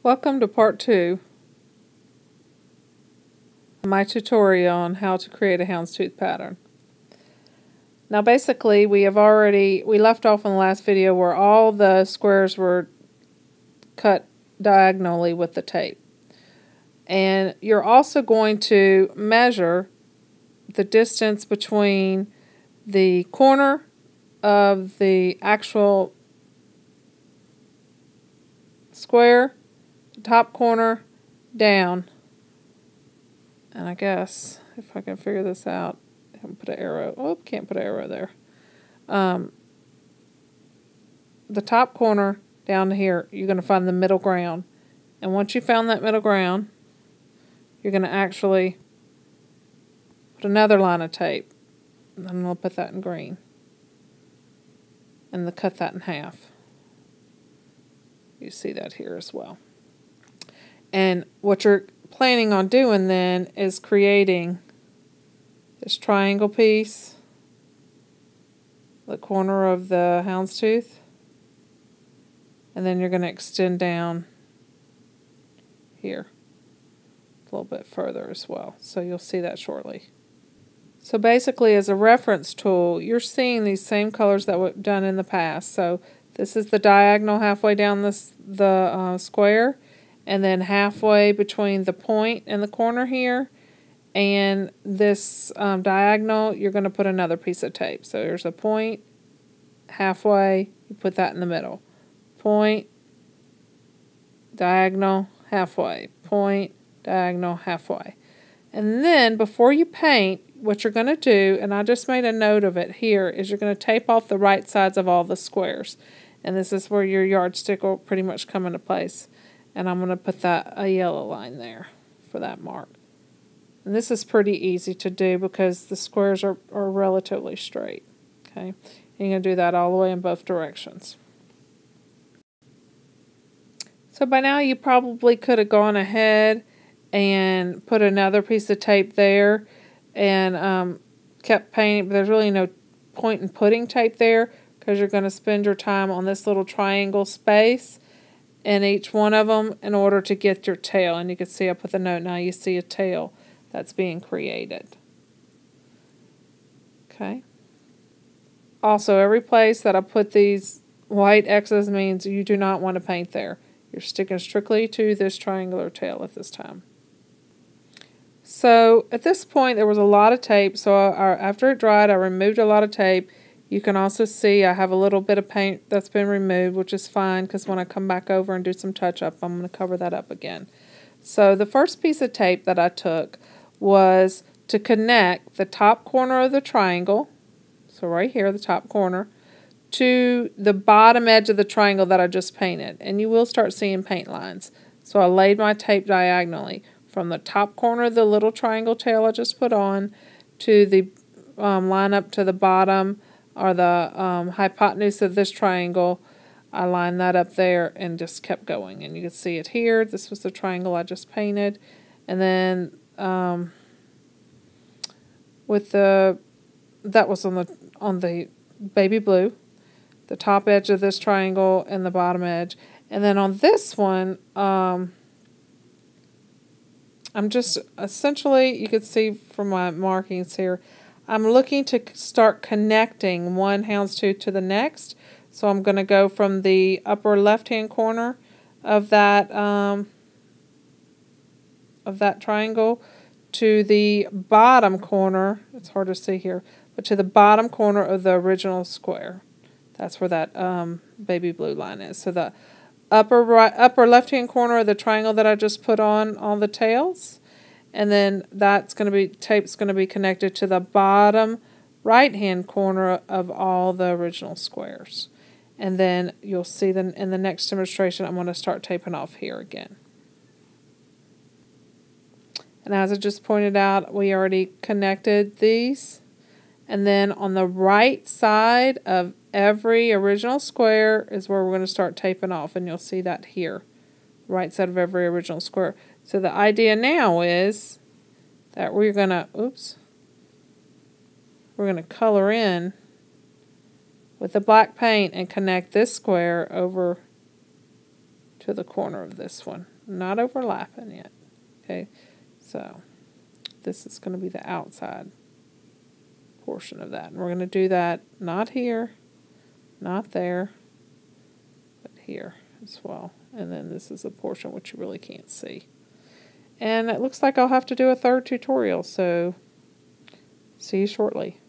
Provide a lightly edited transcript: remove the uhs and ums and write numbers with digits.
Welcome to part 2 of my tutorial on how to create a houndstooth pattern. Now basically we left off in the last video where all the squares were cut diagonally with the tape. And you're also going to measure the distance between the corner of the actual square, top corner, down. And I guess if I can figure this out, I can put an arrow. Oh, can't put an arrow there. The top corner down here, you're going to find the middle ground. And once you found that middle ground, you're going to actually put another line of tape. And I'm going to put that in green. And cut that in half. You see that here as well. And what you're planning on doing then is creating this triangle piece, the corner of the houndstooth, and then you're going to extend down here a little bit further as well. So you'll see that shortly. So basically, as a reference tool, you're seeing these same colors that were done in the past. So this is the diagonal halfway down the square, and then halfway between the point and the corner here, and this diagonal, you're going to put another piece of tape. So there's a point, halfway, you put that in the middle. Point, diagonal, halfway. Point, diagonal, halfway. And then before you paint, what you're going to do, and I just made a note of it here, is you're going to tape off the right sides of all the squares. And this is where your yardstick will pretty much come into place. And I'm going to put a yellow line there for that mark. And this is pretty easy to do because the squares are relatively straight. Okay, and you're going to do that all the way in both directions. So by now you probably could have gone ahead and put another piece of tape there and kept painting, but there's really no point in putting tape there because you're going to spend your time on this little triangle space in each one of them in order to get your tail. And you can see I put the note, now you see a tail that's being created. Okay. Also, every place that I put these white X's means you do not want to paint there. You're sticking strictly to this triangular tail at this time. So at this point there was a lot of tape, so after it dried I removed a lot of tape. You can also see I have a little bit of paint that's been removed, which is fine because when I come back over and do some touch-up, I'm going to cover that up again. So the first piece of tape that I took was to connect the top corner of the triangle, so right here, the top corner, to the bottom edge of the triangle that I just painted. And you will start seeing paint lines. So I laid my tape diagonally from the top corner of the little triangle tail I just put on to the line up to the bottom or the hypotenuse of this triangle. I lined that up there and just kept going. And you can see it here. This was the triangle I just painted. And then that was on the baby blue, the top edge of this triangle and the bottom edge. And then on this one, I'm just essentially, you can see from my markings here, I'm looking to start connecting one houndstooth to the next. So I'm going to go from the upper left-hand corner of that triangle to the bottom corner. It's hard to see here, but to the bottom corner of the original square. That's where that baby blue line is. So the upper left-hand corner of the triangle that I just put on all the tails. And then tape's going to be connected to the bottom right-hand corner of all the original squares. And then you'll see that in the next demonstration, I'm going to start taping off here again. And as I just pointed out, we already connected these. And then on the right side of every original square is where we're going to start taping off. And you'll see that here, right side of every original square. So the idea now is that we're going to color in with the black paint and connect this square over to the corner of this one. not overlapping yet. Okay, so this is going to be the outside portion of that. And we're going to do that not here, not there, but here as well. And then this is a portion which you really can't see. And it looks like I'll have to do a third tutorial, so see you shortly.